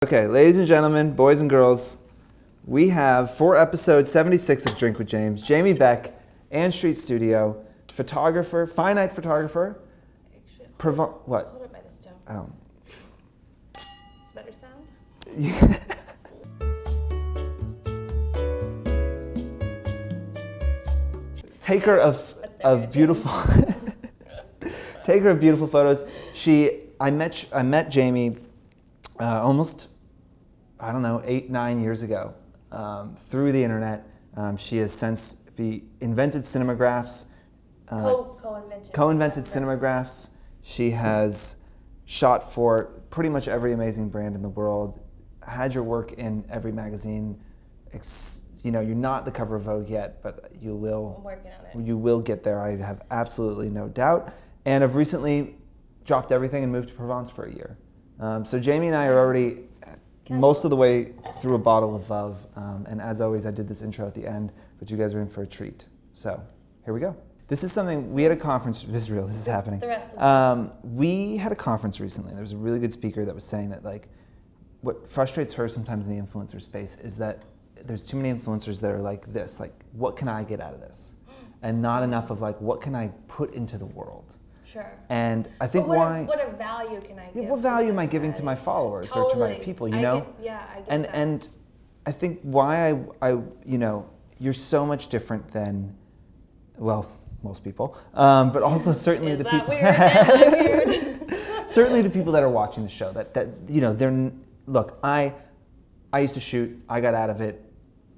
Okay, ladies and gentlemen, boys and girls, we have for episode 76 of Drink with James, Jamie Beck, Ann Street Studio, photographer, finite photographer. What? Hold it by the stove. Oh. It's a better sound? Taker of beautiful taker of beautiful photos. I met Jamie almost, I don't know, 8-9 years ago through the internet. She has since invented cinemagraphs. Co-invented cinemagraphs. She has shot for pretty much every amazing brand in the world. Had your work in every magazine. You're not the cover of Vogue yet, but you will. I'm working on it. You will get there. I have absolutely no doubt. And I've recently dropped everything and moved to Provence for a year. So Jamie and I are already most of the way through a bottle of Veuve. And as always, I did this intro at the end, but you guys are in for a treat. So here we go. This is something, we had a conference, this is real, this is happening. The rest of We had a conference recently. There was a really good speaker that was saying that what frustrates her sometimes in the influencer space is that there's too many influencers that are like this, like, what can I get out of this? And not enough of what can I put into the world? Sure. And I think what value can I give? What value am I giving to my followers or to my people, I get that. And I think why I you're so much different than, well, most people, but also certainly the people. Certainly the people that are watching the show. Look, I used to shoot. I got out of it.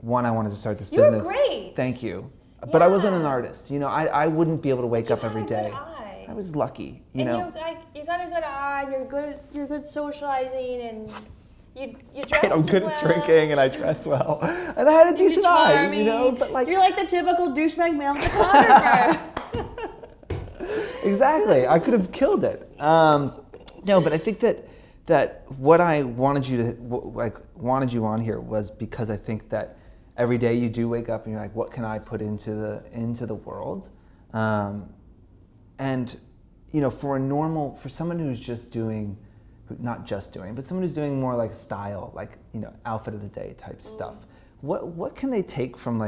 I wanted to start this business. You were great. Thank you. Yeah. But I wasn't an artist. I wouldn't be able to wake up every day. I was lucky. You got a good eye. You're good socializing, and you dress well. I'm good at drinking, and I dress well, and I had a decent eye. But you're like the typical douchebag male photographer. Exactly. I could have killed it. No, but I think that what I wanted you on here was because I think that every day you do wake up and you're like, what can I put into the world? And for someone who's but someone who's doing more like style, outfit of the day type stuff. What can they take from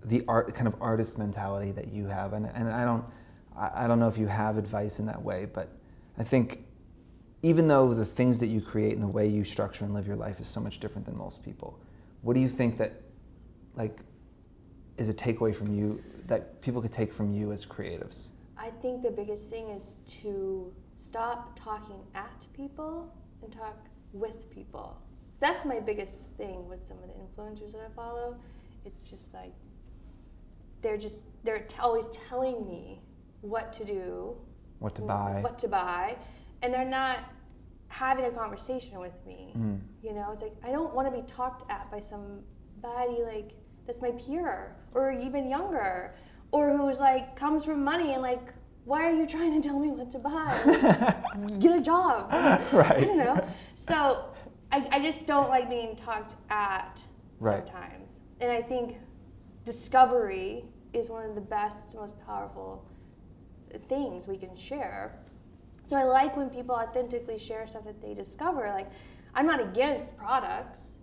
the art kind of artist mentality that you have? And I don't know if you have advice in that way, but I think even though the things that you create and the way you structure and live your life is so much different than most people, what do you think that is a takeaway from you that people could take from you as creatives? I think the biggest thing is to stop talking at people and talk with people. That's my biggest thing with some of the influencers that I follow. It's just they're always telling me what to do, what to buy, and they're not having a conversation with me. It's I don't want to be talked at by somebody that's my peer or even younger, or who's comes from money and why are you trying to tell me what to buy? Get a job. Right. I don't know. So I just don't like being talked at sometimes. And I think discovery is one of the best, most powerful things we can share. So I like when people authentically share stuff that they discover. I'm not against products.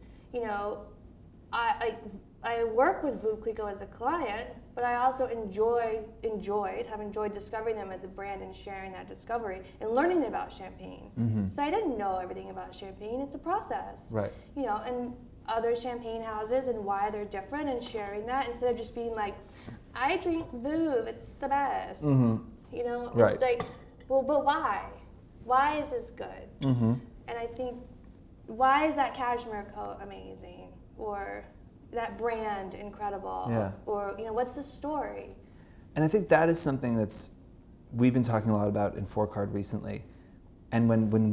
I work with Veuve Clicquot as a client, but I also have enjoyed discovering them as a brand and sharing that discovery and learning about champagne. Mm-hmm. So I didn't know everything about champagne. It's a process. Right. And other champagne houses and why they're different and sharing that instead of just being I drink Veuve, it's the best. Mm-hmm. Right. It's well, but why? Why is this good? Mm-hmm. And I think, why is that cashmere coat amazing? Or that brand incredible? Yeah. Or, what's the story? And I think that is something we've been talking a lot about in 4Card recently. And when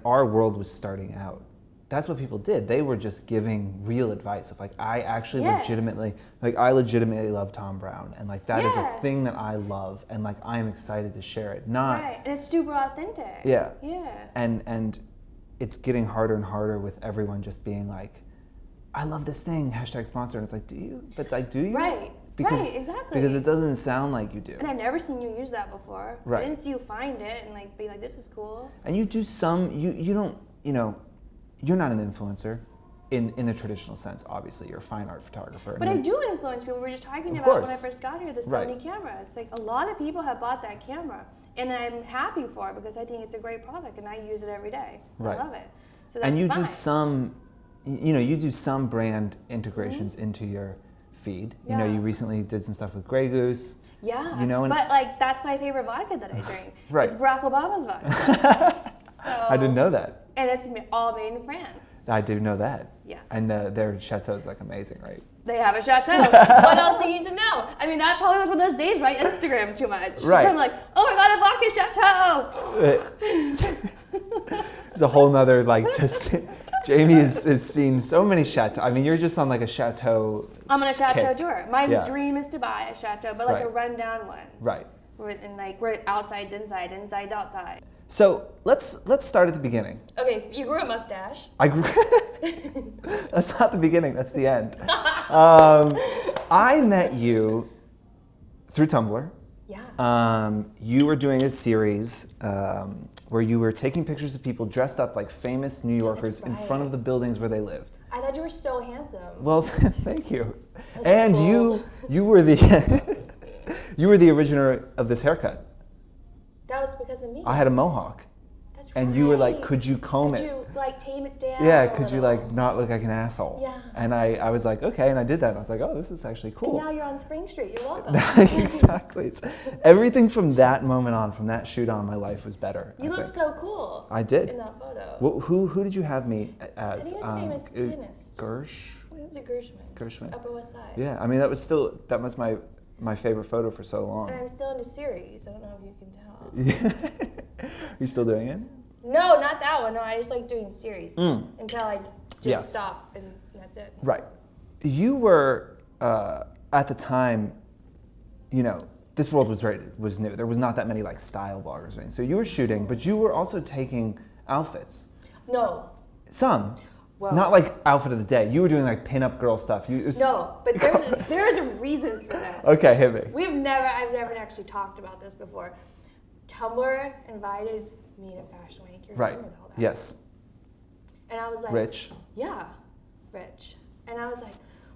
our world was starting out, that's what people did. They were just giving real advice of I actually legitimately love Tom Brown, and that is a thing that I love, and I am excited to share it. And it's super authentic. Yeah. Yeah. And it's getting harder and harder with everyone just being I love this thing, #sponsor, and it's do you? But do you? Right. Right, exactly. Because it doesn't sound like you do. And I've never seen you use that before. Right. I didn't see you find it and be this is cool. And you do some. You don't. you know, you're not an influencer in the traditional sense. Obviously, you're a fine art photographer. But I do influence people. We were just talking about when I first got here, the Sony cameras. Like a lot of people have bought that camera, and I'm happy for it because I think it's a great product, and I use it every day. I love it. So that's and you fine. do some, you know, you do some brand integrations into your feed. You know, you recently did some stuff with Grey Goose. Yeah. You know, but like that's my favorite vodka that I drink. Right. It's Barack Obama's vodka. So, I didn't know that. And it's all made in France. I do know that. Yeah. And their chateau is like amazing, right? They have a chateau. What else do you need to know? I mean, that probably was one of those days where I Instagram too much. Right. I'm like, oh my God, a vodka chateau. It's a whole nother, like, just, Jamie has seen so many chateaux. I mean, you're just on like a chateau. I'm on a chateau kick. tour. My dream is to buy a chateau, but like a rundown one. Right. And like we're outside's inside, inside's outside. So let's start at the beginning. Okay, you grew a mustache. I grew. That's not the beginning. That's the end. I met you through Tumblr. Yeah. You were doing a series where you were taking pictures of people dressed up like famous New Yorkers in front of the buildings where they lived. I thought you were so handsome. Well, thank you. And you were the you were the originator of this haircut. That was because of me. I had a mohawk. That's and right. you were like, could you comb it? Could you like tame it down? Yeah, could you like not look like an asshole? Yeah. And I was like, okay, and I did that. And I was like, oh, this is actually cool. And now you're on Spring Street. You're welcome. Exactly. It's, everything from that moment on, from that shoot on, my life was better. You looked so cool. I did. In that photo. Who did you have me as? I think it was a famous pianist. Gershwin. Upper West Side. Yeah, I mean that was my favorite photo for so long. And I'm still in the series. I don't know if you can tell. Yeah. Are you still doing it? No, not that one. No, I just like doing series until I just stop and that's it. Right. You were at the time, you know, this world was new. There was not that many like style bloggers, right? So you were shooting, but you were also taking outfits. No. Some. Well, not like outfit of the day. You were doing like pinup girl stuff. No, but there is a reason for this. Okay, hit me. I've never actually talked about this before. Tumblr invited me to Fashion Week. You're right. with all that. Yes. And I was like, rich. Yeah, rich. And I was like,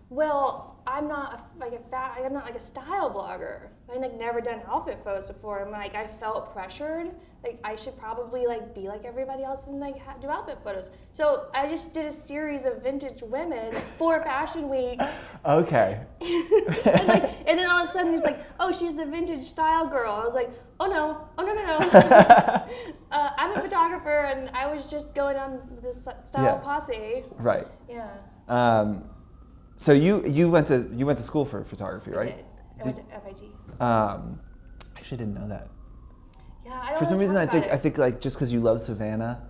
well, I'm not like a style blogger. I like never done outfit photos before. I'm like, I felt pressured. Like I should probably like be like everybody else and like do outfit photos. So I just did a series of vintage women for Fashion Week. Okay. and then all of a sudden it's like, oh, she's the vintage style girl. I was like, oh no. I'm a photographer and I was just going on this style posse. Right. Yeah. So you went to school for photography, right? I went to FIT. I actually didn't know that. Yeah, I don't For some reason, I think it. like just because you love Savannah,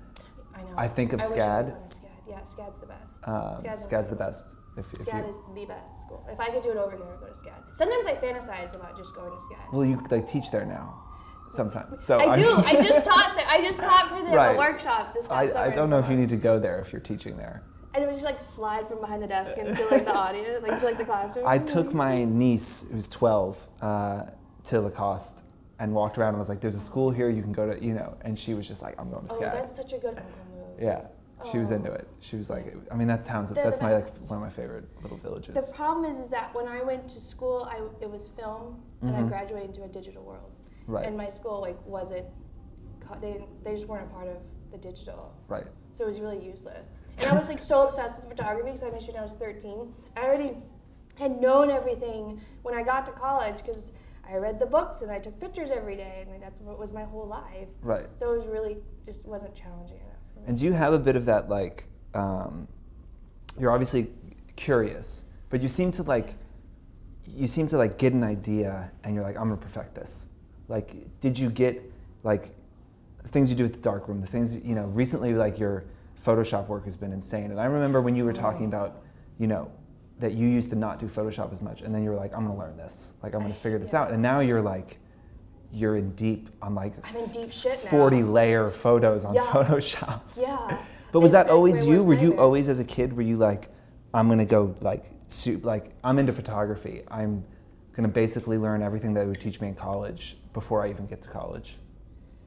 I know. I think of wish I SCAD. had gone to SCAD. Yeah, SCAD's the best. SCAD's the best. SCAD is the best school. If I could do it over again, I'd go to SCAD. Sometimes I fantasize about just going to SCAD. Well, you like teach there now, sometimes. So I do. I just taught there. I just taught for the Right. workshop this past summer. I don't know if you need to go there if you're teaching there. And it was just like slide from behind the desk into like the audience, like to like the classroom. I took my niece, who's 12, to Lacoste and walked around and was like, "There's a school here you can go to," you know. And she was just like, "I'm going to SCAD." Oh, that's such a good uncle move. Yeah, she was into it. She was like, I mean, that's one of my favorite little villages. The problem is that when I went to school, it was film, and I graduated into a digital world. Right. And my school like wasn't, they just weren't a part of the digital. Right. So it was really useless. And I was like so obsessed with photography because I mentioned when I was 13. I already had known everything when I got to college because I read the books and I took pictures every day and like, that's what was my whole life. Right. So it was really just wasn't challenging enough for me. And do you have a bit of that like, you're obviously curious, but you seem to like get an idea and you're like, I'm gonna perfect this. Like, did you get like the things you do with the darkroom, the things, you know, recently like your Photoshop work has been insane. And I remember when you were talking about, you know, that you used to not do Photoshop as much and then you were like, I'm gonna learn this. Like, I'm gonna figure this out. And now you're like, you're in deep on like I'm in deep shit now. 40 layer photos on Photoshop. Yeah. But was that always you? Were you always as a kid, were you like, I'm gonna go like, I'm into photography. I'm gonna basically learn everything that they would teach me in college before I even get to college.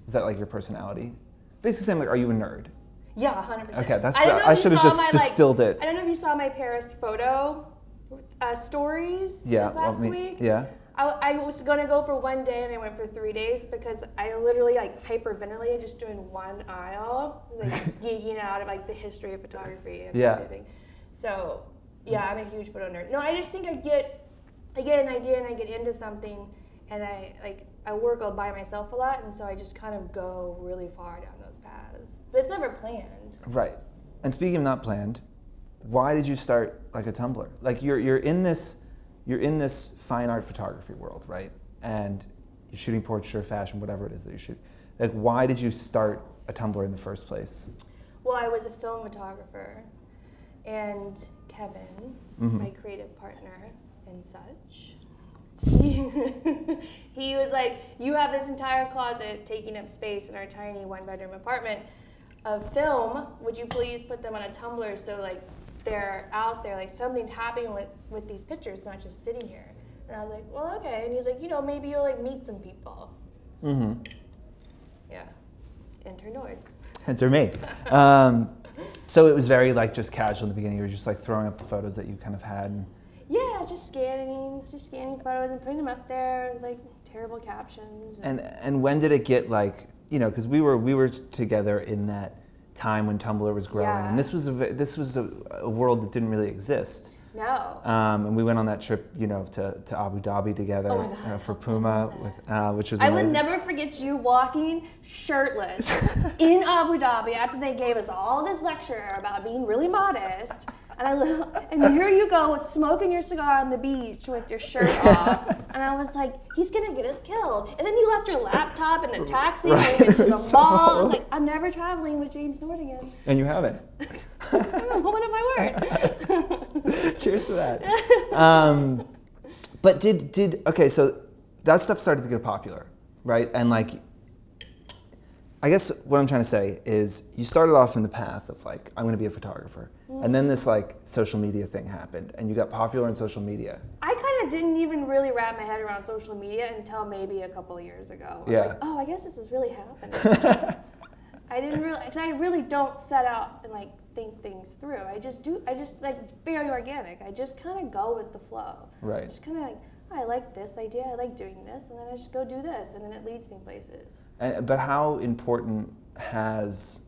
Is that like your personality? Basically saying like, are you a nerd? Yeah, 100%. Okay, I should have just distilled it. I don't know if you saw my Paris photo stories this last week. Yeah. I was going to go for one day and I went for 3 days because I literally like hyperventilated just doing one aisle, like geeking out of like the history of photography and everything. So yeah, I'm a huge photo nerd. No, I just think I get an idea and I get into something and I work all by myself a lot, and so I just kind of go really far down those paths. But it's never planned. Right. And speaking of not planned, why did you start like a Tumblr? Like you're in this fine art photography world, right? And you're shooting portraiture, fashion, whatever it is that you shoot. Like, why did you start a Tumblr in the first place? Well, I was a film photographer, and Kevin, my creative partner and such, he was like, you have this entire closet taking up space in our tiny one-bedroom apartment of film. Would you please put them on a Tumblr so like they're out there, like something's happening with these pictures, not just sitting here. And I was like, well, okay. And he's like, maybe you'll like meet some people. Yeah. Enter Nord. Enter me. So it was very like just casual in the beginning. You were just like throwing up the photos that you kind of had. Yeah, just scanning photos and putting them up there, like terrible captions. And when did it get like, because we were together in that time when Tumblr was growing, and this was a world that didn't really exist. No. And we went on that trip, to Abu Dhabi together for Puma, which was amazing. I would never forget you walking shirtless in Abu Dhabi after they gave us all this lecture about being really modest. And here you go, smoking your cigar on the beach with your shirt off. And I was like, he's going to get us killed. And then you left your laptop in the taxi and went to the mall. I was like, I'm never traveling with James Nord again. And you haven't. I'm a woman of my word. Cheers to that. But okay, so that stuff started to get popular, right? And like, I guess what I'm trying to say is you started off in the path of like, I'm going to be a photographer. And then this like social media thing happened and you got popular on social media. I kind of didn't even really wrap my head around social media until maybe a couple of years ago. Yeah. Like, oh, I guess this is really happening. I didn't really, because I really don't set out and like think things through. I just like, it's very organic. I just kind of go with the flow. Right. Just kind of like, I like this idea, I like doing this, and then I just go do this, and then it leads me places. But how important has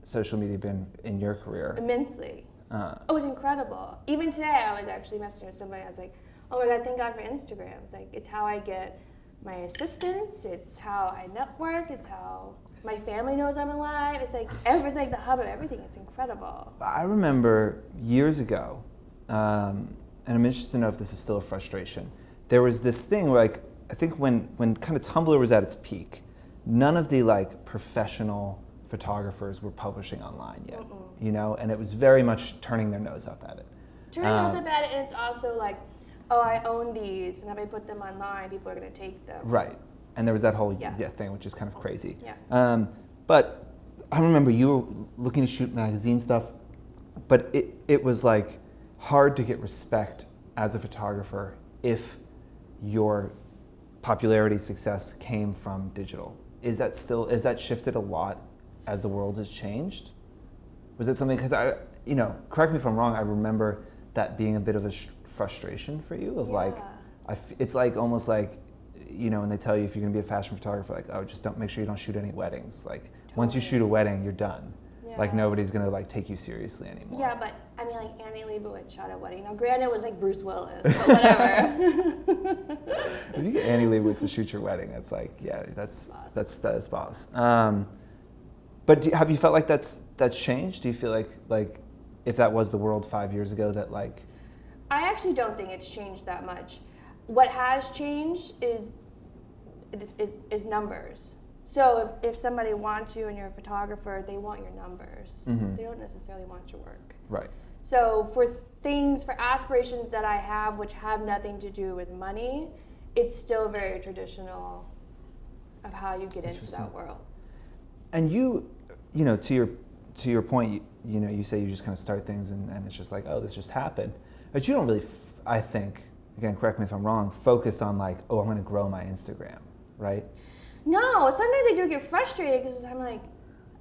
social media been in your career? Immensely. It was incredible. Even today, I was actually messaging with somebody. I was like, "Oh my God, thank God for Instagram. It's like it's how I get my assistants. It's how I network. It's how my family knows I'm alive. It's like the hub of everything. It's incredible." I remember years ago, and I'm interested to know if this is still a frustration. There was this thing where, like, I think when kind of Tumblr was at its peak, none of the like professional photographers were publishing online yet, and it was very much turning their nose up at it. Turning their nose up at it, and it's also like, oh, I own these, and if I put them online, people are going to take them. Right, and there was that whole thing, which is kind of crazy. Yeah. But I remember you were looking to shoot magazine stuff, but it was like hard to get respect as a photographer if your popularity success came from digital. Is that shifted a lot as the world has changed? Was it something, because correct me if I'm wrong, I remember that being a bit of a frustration for you of like, it's like almost like, when they tell you if you're gonna be a fashion photographer, like, oh, just make sure you don't shoot any weddings. Like, once you shoot a wedding, you're done. Yeah. Like, nobody's gonna like take you seriously anymore. Yeah, but I mean, like Annie Leibovitz shot a wedding. Now, granted, it was like Bruce Willis, but whatever. If you get Annie Leibovitz to shoot your wedding, that's like, that is boss. But have you felt like that's changed? Do you feel like if that was the world 5 years ago, that like? I actually don't think it's changed that much. What has changed is numbers. So if somebody wants you and you're a photographer, they want your numbers. They don't necessarily want your work. Right. So for aspirations that I have which have nothing to do with money, it's still very traditional of how you get into that world. And to your point, you say you just kind of start things and it's just like, oh, this just happened. But you don't really, I think, again, correct me if I'm wrong, focus on like, oh, I'm going to grow my Instagram, right? No, sometimes I do get frustrated because I'm like,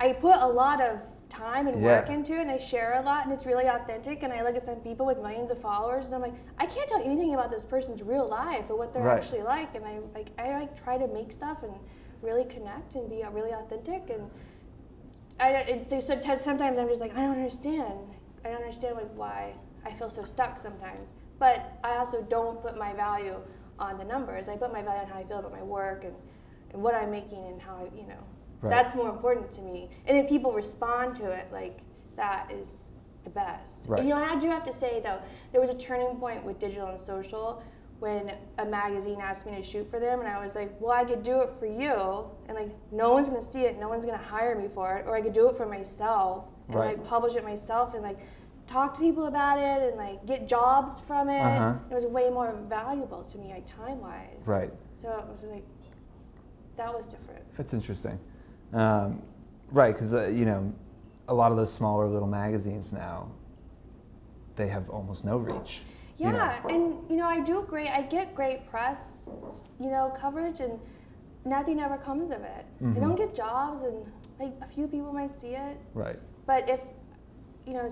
I put a lot of time and work into it, and I share a lot, and it's really authentic, and I look at some people with millions of followers, and I'm like, I can't tell anything about this person's real life or what they're actually like, and I try to make stuff and really connect and be really authentic, and sometimes I'm just like, I don't understand like why I feel so stuck sometimes, but I also don't put my value on the numbers. I put my value on how I feel about my work and what I'm making and how that's more important to me. And if people respond to it, like, that is the best. Right. And I do have to say though, there was a turning point with digital and social when a magazine asked me to shoot for them, and I was like, well, I could do it for you, and like no one's gonna see it, no one's gonna hire me for it, or I could do it for myself and like publish it myself and like talk to people about it and like get jobs from it. It was way more valuable to me, like time-wise. Right. So it was like, that was different. That's interesting. Right, because a lot of those smaller little magazines now, they have almost no reach. Yeah, and I get great press, coverage, and nothing ever comes of it. I don't get jobs, and like a few people might see it. Right. But if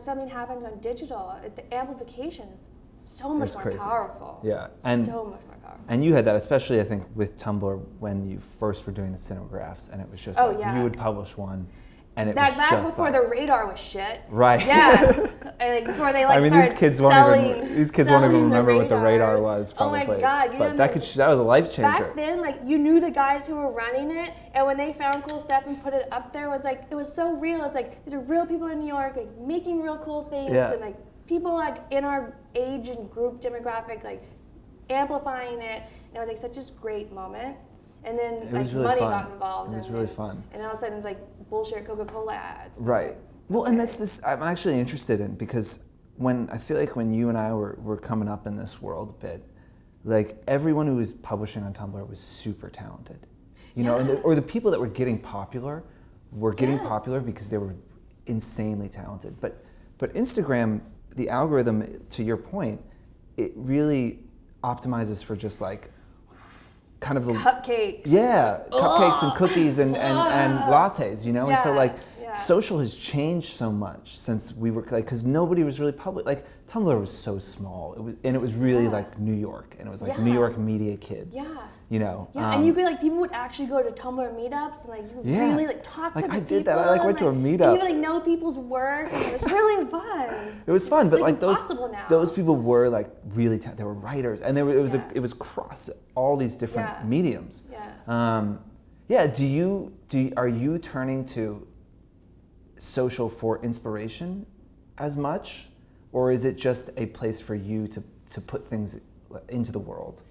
something happens on digital, the amplification is so much more powerful. Yeah, and so much more powerful. And you had that, especially I think with Tumblr when you first were doing the cinemagraphs, and it was just you would publish one, and it was back just before the radar was shit. Right. Yeah. And like before they these kids won't even remember what the radar was. Probably. Oh my God! But that was a life changer. Back then, like you knew the guys who were running it, and when they found cool stuff and put it up there, it was so real. It's like these are real people in New York, like making real cool things, and like people like in our age and group demographic, like amplifying it. And it was like such a great moment. And then like really money fun. got involved. It was really fun. And all of a sudden it's like bullshit Coca-Cola ads. Right. Well, and this is I'm actually interested in, because I feel like when you and I were coming up in this world a bit, like everyone who was publishing on Tumblr was super talented, or the people that were getting popular were getting popular because they were insanely talented. But Instagram, the algorithm, to your point, it really optimizes for just like kind of the cupcakes. Yeah, cupcakes and cookies and lattes, and so like social has changed so much since we were like, because nobody was really public. Like Tumblr was so small, it was really like New York, and it was like New York media kids. And you could people would actually go to Tumblr meetups and like you would really like talk to the people. I did that. I went to a meetup. And you would like know people's work, and it was really fun. It was fun, but like now. those people were like really they were writers, and it was across all these different mediums. Are you turning to social for inspiration as much, or is it just a place for you to put things into the world?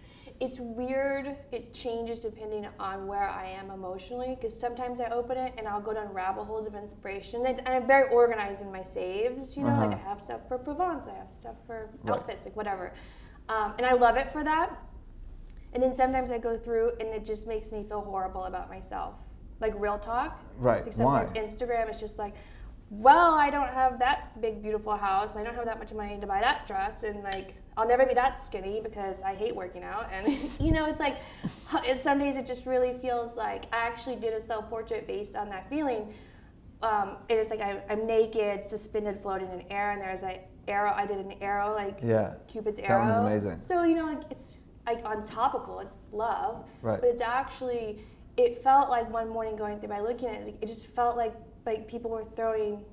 It's weird. It changes depending on where I am emotionally, because sometimes I open it and I'll go down rabbit holes of inspiration. And I'm very organized in my saves, like I have stuff for Provence, I have stuff for outfits, like whatever. And I love it for that. And then sometimes I go through and it just makes me feel horrible about myself. Like real talk. Right. Like sometimes Instagram is just like, well, I don't have that big, beautiful house. I don't have that much money to buy that dress. And like, I'll never be that skinny because I hate working out. And, it's like, some days it just really feels like I actually did a self-portrait based on that feeling. And it's like I'm naked, suspended, floating in air. And there's an arrow. I did an arrow, like Cupid's arrow. That was amazing. So, it's like on topical, it's love. Right. But it's actually, it felt like one morning going through by looking at it, it just felt like people were throwing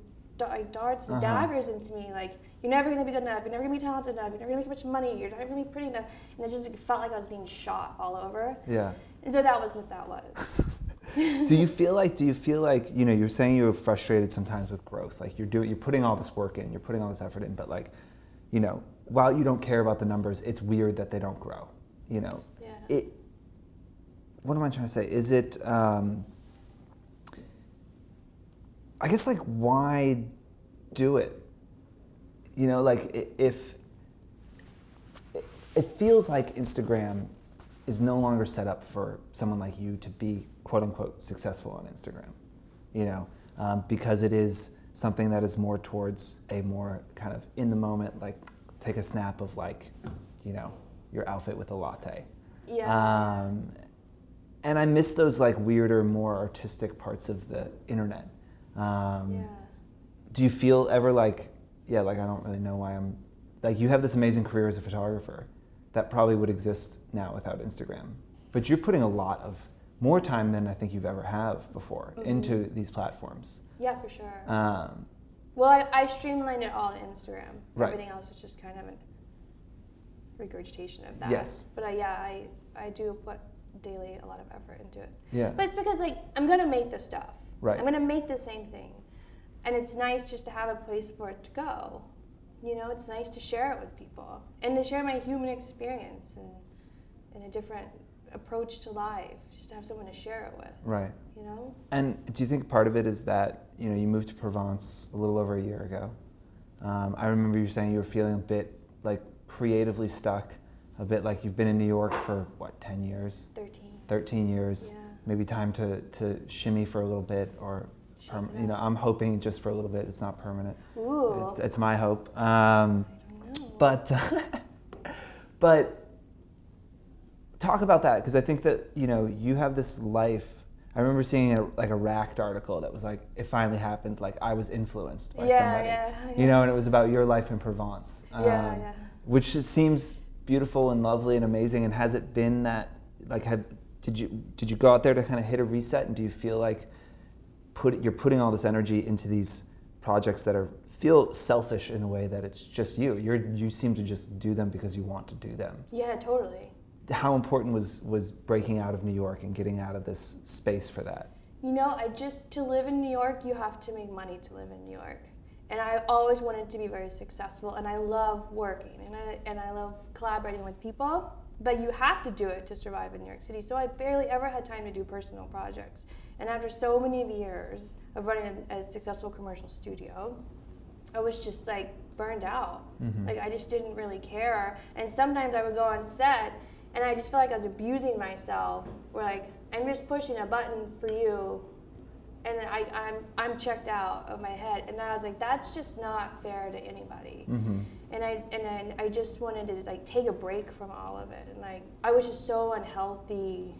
darts and daggers into me, like, you're never going to be good enough, you're never going to be talented enough, you're never going to make much money, you're never going to be pretty enough. And it just felt like I was being shot all over. Yeah. And so that was what that was. Do you feel like, you're saying you're frustrated sometimes with growth, like you're putting all this work in, you're putting all this effort in, but like, while you don't care about the numbers, it's weird that they don't grow, What am I trying to say? Is it, I guess, like, why do it? If it feels like Instagram is no longer set up for someone like you to be quote unquote successful on Instagram, because it is something that is more towards a more kind of in the moment, like take a snap of like, your outfit with a latte. Yeah. And I miss those like weirder, more artistic parts of the internet. do you feel ever like, yeah, like I don't really know why I'm, like you have this amazing career as a photographer that probably would exist now without Instagram, but you're putting a lot of more time than I think you've ever have before into these platforms. Yeah, for sure. Well, I streamlined it all to Instagram. Right. Everything else is just kind of a regurgitation of that. Yes. But I do put daily a lot of effort into it. Yeah. But it's because like I'm gonna make this stuff. Right. I'm gonna make the same thing, and it's nice just to have a place for it to go. You know, it's nice to share it with people and to share my human experience and a different approach to life. Just to have someone to share it with. Right. You know. And do you think part of it is that you moved to Provence a little over a year ago? I remember you saying you were feeling a bit like creatively stuck, a bit like you've been in New York for what, 10 years? 13 years. Yeah. Maybe time to shimmy for a little bit, or I'm hoping just for a little bit. It's not permanent. Ooh. It's my hope. I don't know. But talk about that, because I think that you have this life. I remember seeing a Racked article that was like, it finally happened. Like I was influenced by somebody, and it was about your life in Provence. Which seems beautiful and lovely and amazing. And has it been that? Like, did you go out there to kind of hit a reset? And do you feel like you're putting all this energy into these projects that feel selfish in a way that it's just you? You seem to just do them because you want to do them. Yeah, totally. How important was breaking out of New York and getting out of this space for that? To live in New York, you have to make money to live in New York. And I always wanted to be very successful, and I love working, and I love collaborating with people, but you have to do it to survive in New York City. So I barely ever had time to do personal projects. And after so many years of running a successful commercial studio, I was just like burned out. Mm-hmm. Like I just didn't really care. And sometimes I would go on set and I just felt like I was abusing myself. Where like, I'm just pushing a button for you, and I'm checked out of my head. And I was like, that's just not fair to anybody. Mm-hmm. And I just wanted to like take a break from all of it. And like I was just so unhealthy,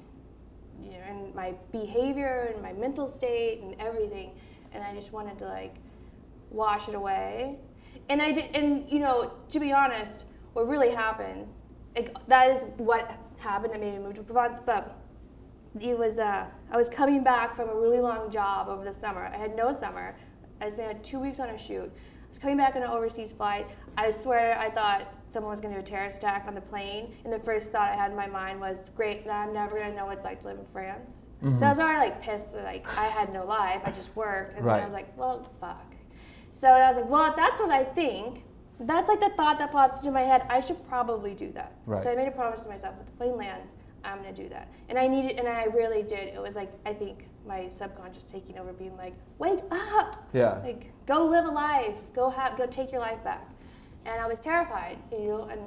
in my behavior and my mental state and everything. And I just wanted to like wash it away. And I did. And to be honest, what really happened, like that is what happened that made me move to Provence. But it was I was coming back from a really long job over the summer. I had no summer. I spent 2 weeks on a shoot. I was coming back on an overseas flight. I swear I thought someone was going to do a terrorist attack on the plane. And the first thought I had in my mind was, great, now I'm never going to know what it's like to live in France. Mm-hmm. So I was already like pissed that like I had no life. I just worked. And then I was like, well, fuck. So I was like, well, if that's what I think, that's like the thought that pops into my head, I should probably do that. Right. So I made a promise to myself, if the plane lands, I'm going to do that. And I really did. It was like, I think my subconscious taking over, being like, wake up. Yeah. Like, go live a life. Go take your life back. And I was terrified, and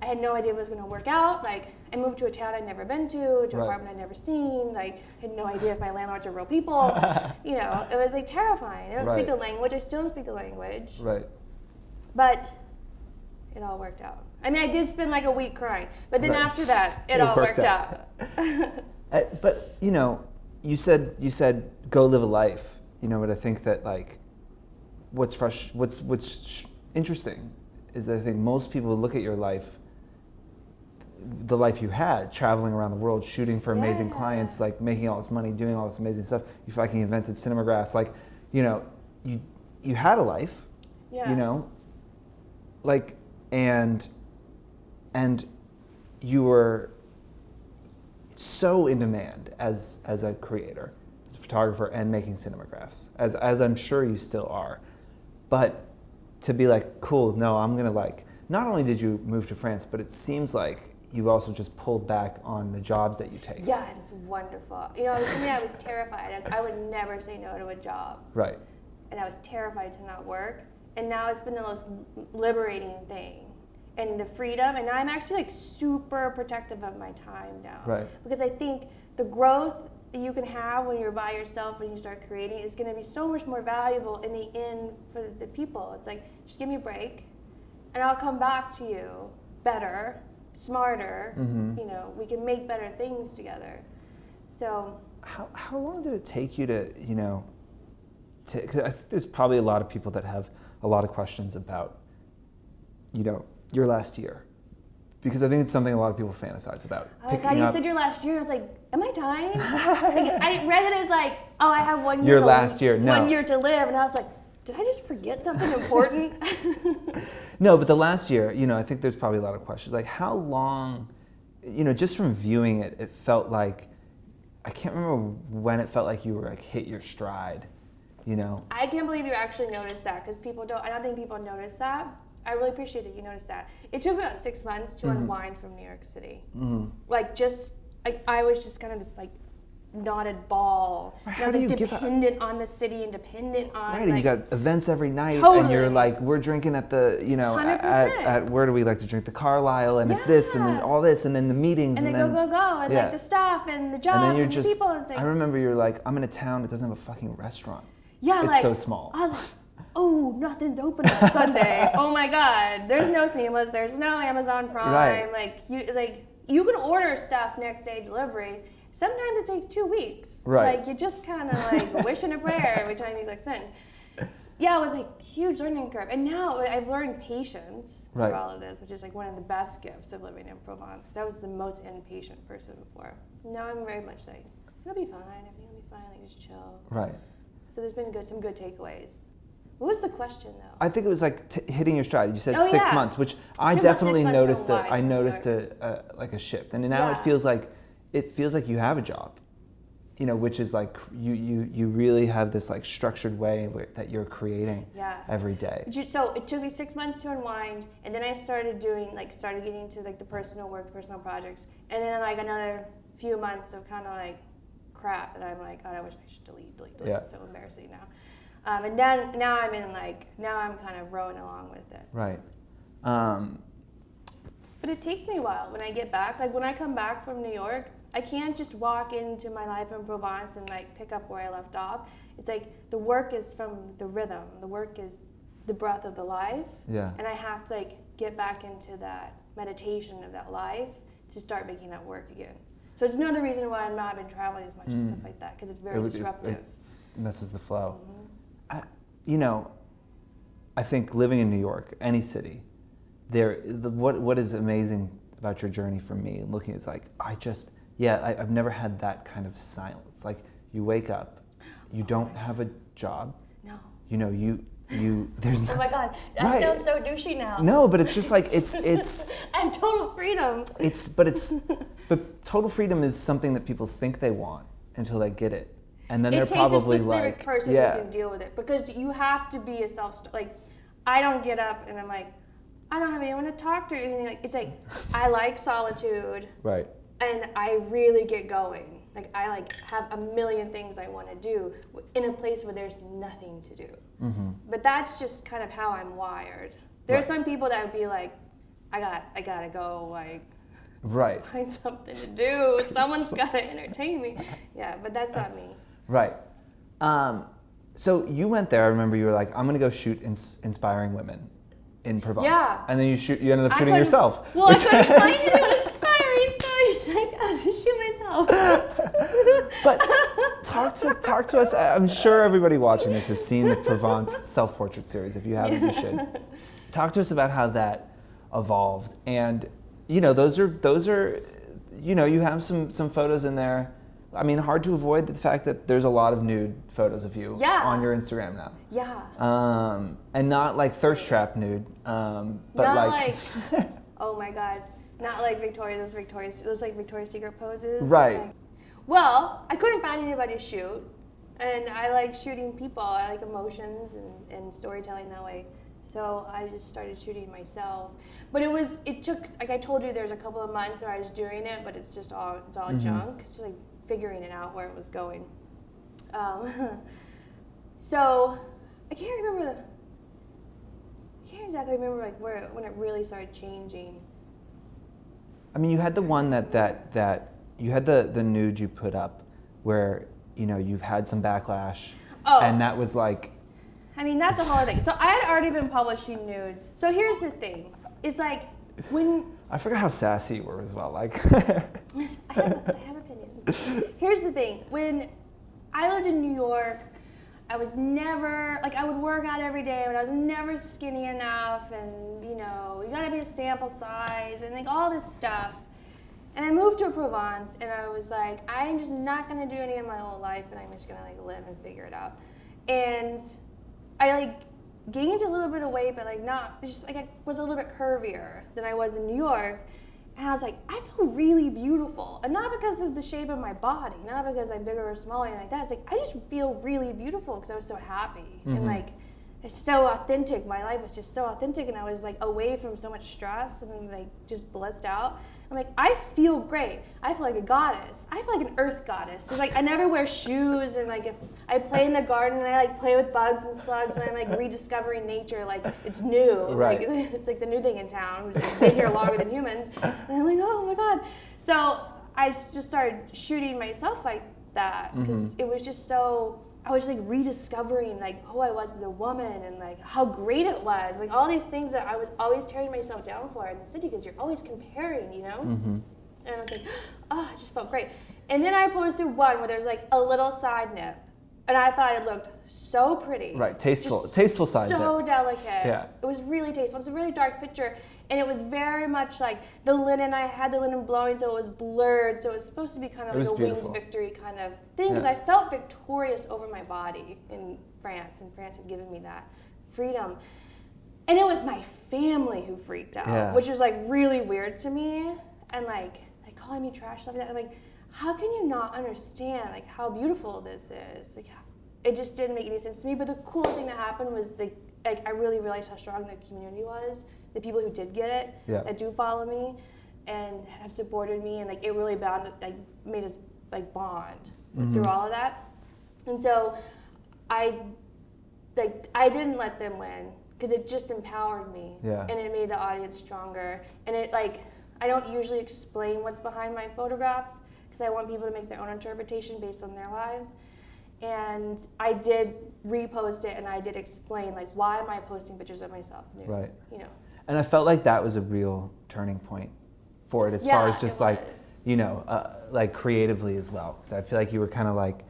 I had no idea if it was going to work out. Like, I moved to a town I'd never been to an apartment I'd never seen. Like, I had no idea if my landlords are real people. It was like terrifying. I don't speak the language. I still don't speak the language. Right. But it all worked out. I mean, I did spend like a week crying, but then after that, it all worked out. But you said go live a life. But I think that like, what's interesting is that I think most people look at your life, the life you had, traveling around the world, shooting for amazing clients, like making all this money, doing all this amazing stuff. You fucking invented cinemagraphs. Like, you had a life. Yeah. Like, and you were so in demand as a creator, as a photographer, and making cinemagraphs, as I'm sure you still are. But to be like, cool, no, I'm gonna like, not only did you move to France, but it seems like you've also just pulled back on the jobs that you take. Yeah, it's wonderful. I was terrified. I would never say no to a job. Right. And I was terrified to not work. And now it's been the most liberating thing. And the freedom, and I'm actually like super protective of my time now. Right. Because I think the growth that you can have when you're by yourself, when you start creating, is going to be so much more valuable in the end for the people. It's like, just give me a break, and I'll come back to you better, smarter. Mm-hmm. We can make better things together. So. How long did it take you to, 'cause I think there's probably a lot of people that have a lot of questions about, your last year. Because I think it's something a lot of people fantasize about. Oh God, you said your last year. I was like, am I dying? I read it as like, oh, I have 1 year. Your last year, no. 1 year to live. And I was like, did I just forget something important? No, but the last year, I think there's probably a lot of questions. Like how long, just from viewing it, it felt like, I can't remember when it felt like you were like hit your stride, I can't believe you actually noticed that because I don't think people notice that. I really appreciate that you noticed that. It took me about 6 months to unwind from New York City. I was just kind of this like knotted ball. How I was do you dependent on the city and dependent on. Right, and you got events every night, totally. And you're like, we're drinking at the, at where do we like to drink? The Carlisle, and it's this, and then all this, and then the meetings, and then go, and like the staff and the jobs and then you're and just, the people. And it's like, I remember you're like, I'm in a town that doesn't have a fucking restaurant. Yeah, it's like, so small. I was like, oh, nothing's open on Sunday. Oh my God, there's no Seamless, there's no Amazon Prime. Right. Like you can order stuff next day delivery. Sometimes it takes 2 weeks. Right. Like you just kind of like wish in a prayer every time you click send. Yeah, it was like huge learning curve, and now I've learned patience through all of this, which is like one of the best gifts of living in Provence. Because I was the most impatient person before. Now I'm very much like, it'll be fine. Everything will be fine. Like just chill. Right. So there's been some good takeaways. What was the question though? I think it was like hitting your stride. You said 6 months, which I definitely noticed. I noticed a shift, and now it feels like you have a job, which is like you really have this like structured way that you're creating every day. So it took me 6 months to unwind, and then I started getting into like the personal work, personal projects, and then like another few months of kind of like crap that I'm like, God, I wish I should delete. Yeah. It's so embarrassing now. And then now I'm kind of rowing along with it. Right. But it takes me a while when I get back. Like when I come back from New York, I can't just walk into my life in Provence and like pick up where I left off. It's like the work is from the rhythm. The work is the breath of the life. Yeah. And I have to like get back into that meditation of that life to start making that work again. So it's another reason why I've not been traveling as much and stuff like that, because it's very disruptive. It messes the flow. I think living in New York, any city, what is amazing about your journey for me, looking is like, I've never had that kind of silence. Like you wake up, you don't have a job. No. There's oh my God, that sounds so douchey now. No, but it's just like it's I have total freedom. But total freedom is something that people think they want until they get it. And then they're probably like, it takes a specific person who can deal with it, because you have to be I don't get up and I'm like, I don't have anyone to talk to or anything. Like, it's like, I like solitude. Right. And I really get going. Like, I have a million things I want to do in a place where there's nothing to do. Mm-hmm. But that's just kind of how I'm wired. There are some people that would be like, I gotta go, find something to do. Someone's gotta entertain me. Yeah, but that's not me. Right. So you went there. I remember you were like, I'm gonna go shoot inspiring women in Provence. Yeah. And then you ended up shooting yourself. Well, I couldn't find anyone inspiring, so I just got to shoot myself. But talk to us. I'm sure everybody watching this has seen the Provence self-portrait series. If you haven't, you should. Talk to us about how that evolved. And those are you have some photos in there. I mean, hard to avoid the fact that there's a lot of nude photos of you on your Instagram now. Yeah. And not like thirst trap nude, but not like oh my God, not like those Victoria's Secret poses. Right. Well, I couldn't find anybody to shoot, and I like shooting people. I like emotions and storytelling that way. So I just started shooting myself. But it took, like I told you, there's a couple of months where I was doing it, but it's all junk. It's just like figuring it out where it was going. So I can't exactly remember like when it really started changing. I mean, you had the one that you had the nude you put up where you had some backlash, and that was like. I mean, that's a whole other thing. So I had already been publishing nudes. So here's the thing: it's like when I forgot how sassy you were as well. Like I have opinions. Here's the thing: when I lived in New York, I was never, like I would work out every day, but I was never skinny enough, and you know, you gotta be a sample size, and like all this stuff. And I moved to Provence, and I was like, I'm just not gonna do any of my whole life, and I'm just gonna like live and figure it out. And I like gained a little bit of weight, but like not, just like I was a little bit curvier than I was in New York. And I was like, I feel really beautiful. And not because of the shape of my body, not because I'm bigger or smaller or anything like that. It's like, I just feel really beautiful because I was so happy. And like, it's so authentic. My life was just so authentic, and I was like away from so much stress and like just blissed out. I'm like, I feel great. I feel like a goddess. I feel like an earth goddess. It's like I never wear shoes, and like I play in the garden, and I like play with bugs and slugs, and I'm like rediscovering nature like it's new. Right. Like it's like the new thing in town. It's been here longer than humans. And I'm like, oh my god. So I just started shooting myself like that because it was just so. I was like rediscovering like who I was as a woman, and like how great it was, like all these things that I was always tearing myself down for in the city because you're always comparing, you know. And I was like, oh, it just felt great. And then I posted one where there's like a little side nip, and I thought it looked so pretty. Right, tasteful side nip. So delicate. Yeah. It was really tasteful. It's a really dark picture, and it was very much like the linen. I had the linen blowing, so it was blurred. So it was supposed to be kind of like a winged victory kind of thing, because I felt victorious over my body in France, and France had given me that freedom. And it was my family who freaked out, which was like really weird to me, and like calling me trash stuff like that. I'm like, how can you not understand like how beautiful this is? Like, it just didn't make any sense to me. But the coolest thing that happened was like I really realized how strong the community was. The people who did get it, that do follow me, and have supported me, and like it really made us like bond through all of that. And so I didn't let them win because it just empowered me, and it made the audience stronger. And it like I don't usually explain what's behind my photographs because I want people to make their own interpretation based on their lives. And I did repost it, and I did explain like why am I posting pictures of myself nude, right? You know. And I felt like that was a real turning point for it, as far as just like, you know, like creatively as well. Because I feel like you were kind of like,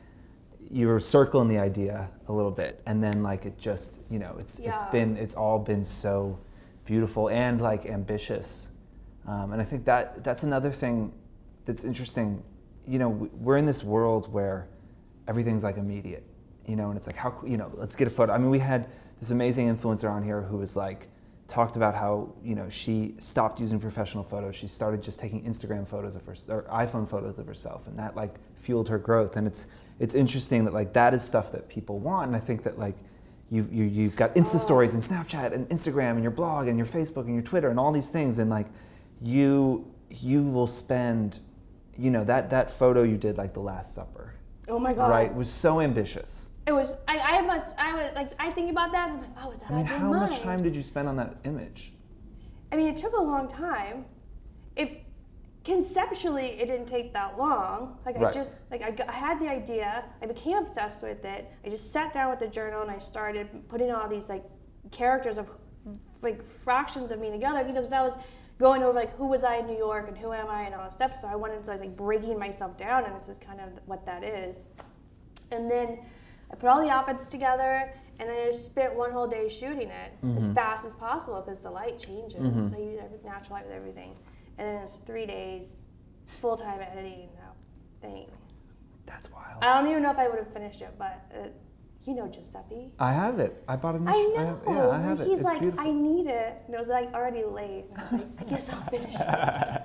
you were circling the idea a little bit, and then like it just, you know, it's all been so beautiful and like ambitious. And I think that's another thing that's interesting. You know, we're in this world where everything's like immediate, you know, and it's like, how, you know, let's get a photo. I mean, we had this amazing influencer on here who was like, talked about how, you know, she stopped using professional photos. She started just taking Instagram photos of or iPhone photos of herself, and that like fueled her growth. And it's interesting that like that is stuff that people want. And I think that like you've got Insta stories and Snapchat and Instagram and your blog and your Facebook and your Twitter and all these things, and like you will spend, you know, that photo you did like the Last Supper. Oh my God. Right, was so ambitious. It was. I was like, I think about that, and I'm like, oh, is that? I mean, how much time did you spend on that image? I mean, it took a long time. Conceptually, it didn't take that long. Like I had the idea. I became obsessed with it. I just sat down with the journal, and I started putting all these like characters of like fractions of me together. You know, because I was going over like who was I in New York and who am I and all that stuff. So I wanted to like breaking myself down, and this is kind of what that is. And then I put all the outfits together, and then I just spent one whole day shooting it as fast as possible because the light changes. So I use natural light with everything. And then it's 3 days full-time editing that thing. That's wild. I don't even know if I would have finished it, but you know Giuseppe. I have it. I bought it. I know. I have it. He's it's like, beautiful. I need it. And it was like already late. And I was like, I guess I'll finish it. I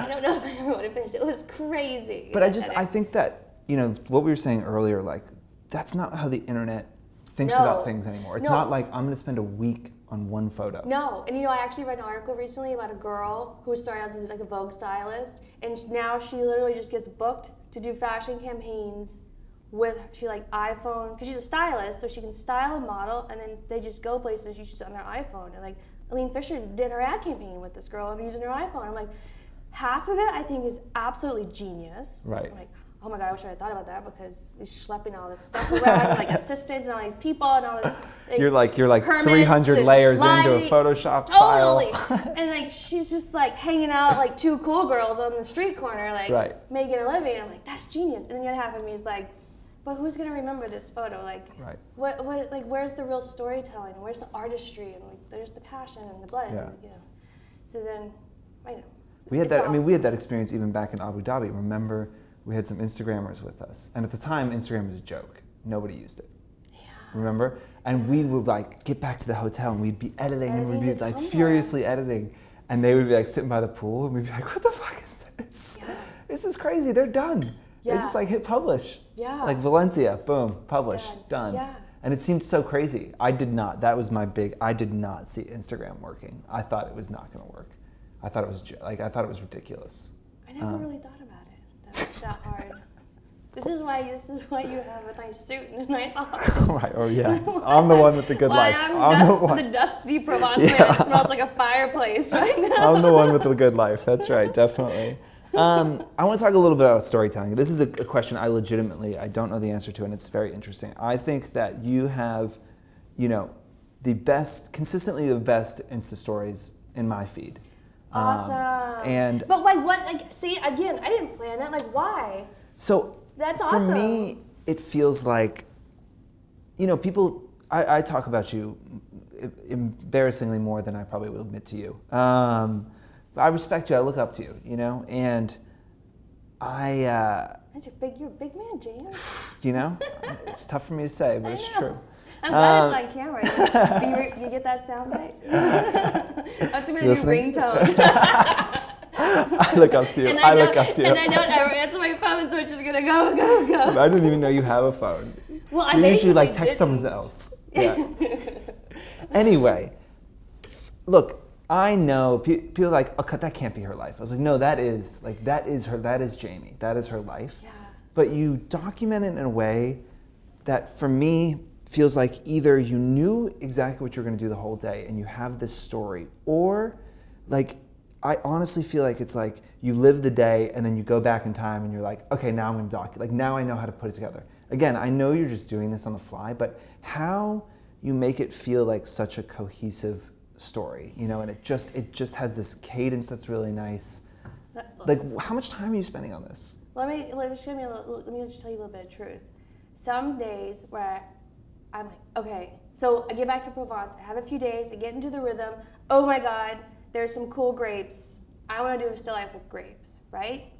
don't know if I ever would have finished it. It was crazy. But I think that, you know, what we were saying earlier, like, that's not how the internet thinks about things anymore. It's not like I'm going to spend a week on one photo. No, and you know, I actually read an article recently about a girl who started out as like a Vogue stylist, and now she literally just gets booked to do fashion campaigns with, she like iPhone, because she's a stylist, so she can style a model, and then they just go places and she shoots on their iPhone. And like Aline Fisher did her ad campaign with this girl using her iPhone. I'm like, half of it I think is absolutely genius. Right. I'm like, oh my God, I wish I had thought about that, because he's schlepping all this stuff around, like assistants and all these people and all this. Like, you're like 300 layers into a Photoshop file. And like she's just like hanging out like two cool girls on the street corner, like making a living. I'm like, that's genius. And then the other half of me is like, but who's gonna remember this photo? Like, right. what, like, where's the real storytelling? Where's the artistry? And like, there's the passion and the blood. Yeah. And, you know. So then, I know. We had It's that. awesome. I mean, we had that experience even back in Abu Dhabi. Remember, we had some Instagrammers with us, and at the time, Instagram was a joke. Nobody used it. Yeah. Remember? And we would like get back to the hotel, and we'd be editing and we'd be the like Tumblr. furiously editing, and they would be like sitting by the pool, and we'd be like, "What the fuck is this? Yeah. This is crazy. They're done. They Yeah. just like hit publish. Yeah. Like Valencia, boom, publish, done. Yeah. And it seemed so crazy. I did not. That was my big. I did not see Instagram working. I thought it was not going to work. I thought it was I thought it was ridiculous. I never really thought about it that hard. This is why you have a nice suit and a nice office. Right, or yeah. I'm the one with the good life. I'm the dusty Provence man that smells like a fireplace right now. I'm the one with the good life. That's right, definitely. I want to talk a little bit about storytelling. This is a question I don't know the answer to, and it's very interesting. I think that you have, consistently the best Insta stories in my feed. Awesome. But see, again, I didn't plan that. Like, why? So that's for awesome. me, it feels like, people. I talk about you embarrassingly more than I probably will admit to you. I respect you. I look up to you. And you're a big man, James. It's tough for me to say, but it's true. I'm glad it's on camera. You get that sound bite? That's gonna be your ringtone. I look up to you. I look up to you. And I don't ever answer my phone, so it's just gonna go, go, go. I didn't even know you have a phone. Well, you I usually text didn't. someone else. Yeah. Anyway, look. I know people are like, oh, that can't be her life. I was like, no, that is her. That is Jamie. That is her life. Yeah. But you document it in a way that, for me, feels like either you knew exactly what you're going to do the whole day and you have this story, or like I honestly feel like it's like you live the day and then you go back in time and you're like, okay, now I'm going to document. Like now I know how to put it together. Again, I know you're just doing this on the fly, but how you make it feel like such a cohesive story, and it just has this cadence that's really nice. Like, how much time are you spending on this? Let me just tell you a little bit of truth. Some days where I'm like, okay, so I get back to Provence, I have a few days, I get into the rhythm, oh my God, there's some cool grapes, I want to do a still life with grapes, right?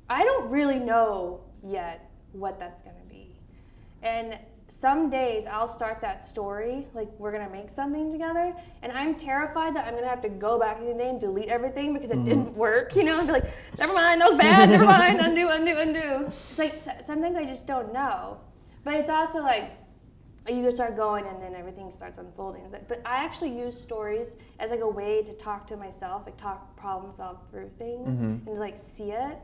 I don't really know yet what that's going to be. And some days I'll start that story, like we're going to make something together, and I'm terrified that I'm going to have to go back in the day and delete everything because it didn't work, and be like, never mind, that was bad, never mind, undo. It's like, sometimes I just don't know. But it's also like, you just start going and then everything starts unfolding. But I actually use stories as like a way to talk to myself, like problem solve through things and to like see it.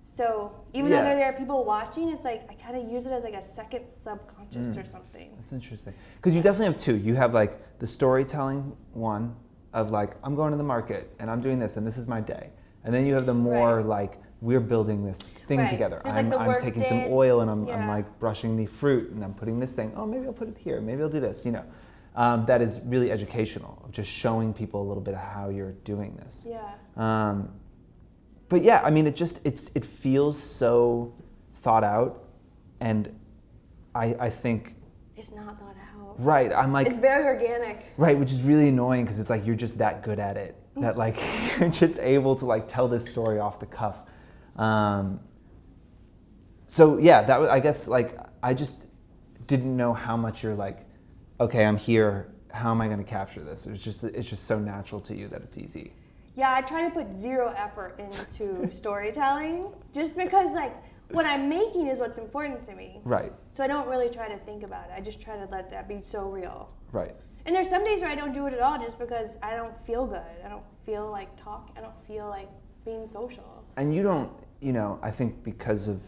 So even though there are people watching, it's like I kind of use it as like a second subconscious or something. That's interesting. Because you definitely have two. You have like the storytelling one of like, I'm going to the market and I'm doing this and this is my day. And then you have the more like, we're building this thing together. I'm taking some oil and I'm like brushing the fruit and I'm putting this thing. Oh, maybe I'll put it here. Maybe I'll do this. That is really educational. Just showing people a little bit of how you're doing this. Yeah. But yeah, I mean, it feels so thought out, and I think it's not thought out. Right. I'm like, it's very organic. Right, which is really annoying because it's like you're just that good at it that like you're just able to like tell this story off the cuff. So yeah, that was, I guess, like I just didn't know how much you're like, okay, I'm here. How am I going to capture this? It's just so natural to you that it's easy. Yeah, I try to put zero effort into storytelling just because like what I'm making is what's important to me. Right. So I don't really try to think about it. I just try to let that be so real. Right. And there's some days where I don't do it at all just because I don't feel good. I don't feel like talk. I don't feel like being social. And you don't, I think because of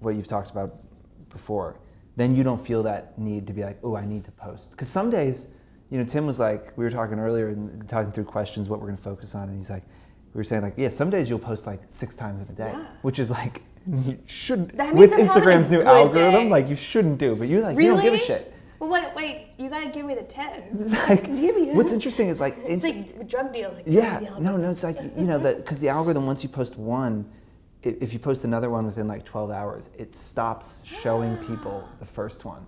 what you've talked about before, then you don't feel that need to be like, oh, I need to post. Because some days, Tim was like, we were talking earlier and talking through questions, what we're going to focus on. And he's like, we were saying like, yeah, some days you'll post like 6 times in a day, which is like, you shouldn't, with Instagram's new algorithm, like you shouldn't do, but you're like, really? You don't give a shit. Well, wait, you got to give me the 10s. Like, what's interesting is like, it's like a drug deal. Like no, it's like, because the algorithm, once you post one, if you post another one within like 12 hours, it stops showing people the first one.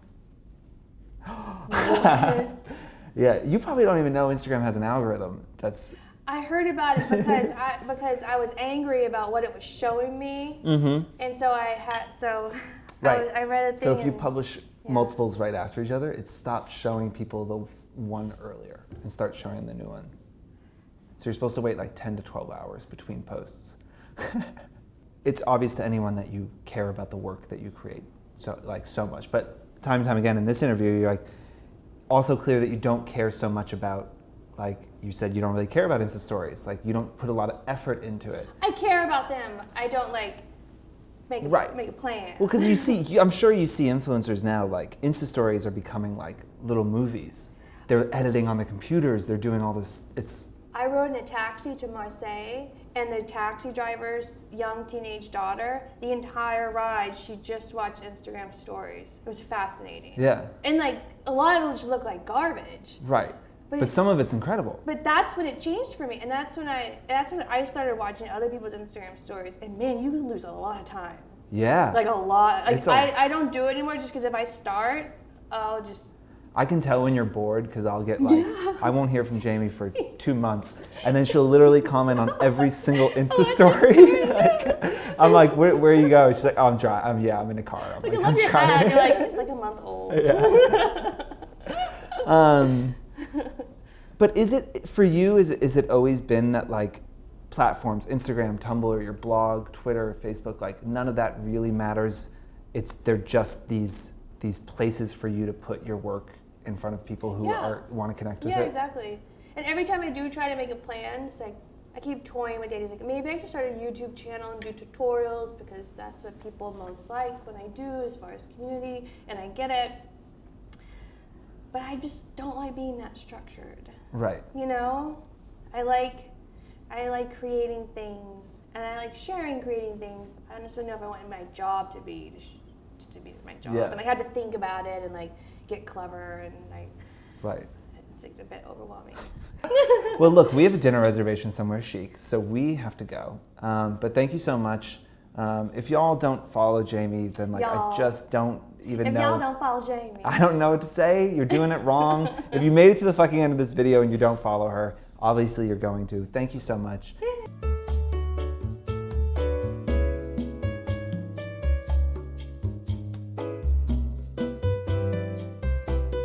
What? Yeah, you probably don't even know Instagram has an algorithm. I heard about it because I was angry about what it was showing me, and so I read a thing. So if you publish multiples right after each other, it stops showing people the one earlier and starts showing the new one. So you're supposed to wait like 10 to 12 hours between posts. It's obvious to anyone that you care about the work that you create so much. But time and time again in this interview, you're like also clear that you don't care so much about, like you said, you don't really care about Insta stories. Like you don't put a lot of effort into it. I care about them. I don't like make a plan. Well, because I'm sure you see influencers now, like Insta stories are becoming like little movies. They're editing on the computers. They're doing all this. I rode in a taxi to Marseille, and the taxi driver's young teenage daughter, the entire ride, she just watched Instagram stories. It was fascinating. Yeah. And like a lot of it just looked like garbage. Right. But some of it's incredible. But that's when it changed for me, and that's when I started watching other people's Instagram stories, and man, you can lose a lot of time. Yeah. Like a lot. Like I don't do it anymore just because if I start, I'll just. I can tell when you're bored because I'll get like, I won't hear from Jamie for 2 months, and then she'll literally comment on every single Insta story. I'm like, where you go? She's like, oh, I'm dry. I'm in the car. I'm like, I love your hat. You're like, it's like a month old. Yeah. But is it for you? Is it always been that like platforms, Instagram, Tumblr, your blog, Twitter, Facebook, like none of that really matters? They're just these places for you to put your work in front of people who want to connect with it. Yeah, exactly. And every time I do try to make a plan, it's like I keep toying with it. It's like maybe I should start a YouTube channel and do tutorials because that's what people most like when I do as far as community, and I get it. But I just don't like being that structured. Right. You know? I like creating things, and I like creating things. I don't necessarily know if I want my job to be to be my job. Yeah. And I had to think about it and like get clever and like. Right. It's like a bit overwhelming. Well, look, we have a dinner reservation somewhere chic, so we have to go. But thank you so much. If y'all don't follow Jamie, then like I just don't even know. If y'all don't follow Jamie, I don't know what to say. You're doing it wrong. If you made it to the fucking end of this video and you don't follow her, obviously you're going to. Thank you so much.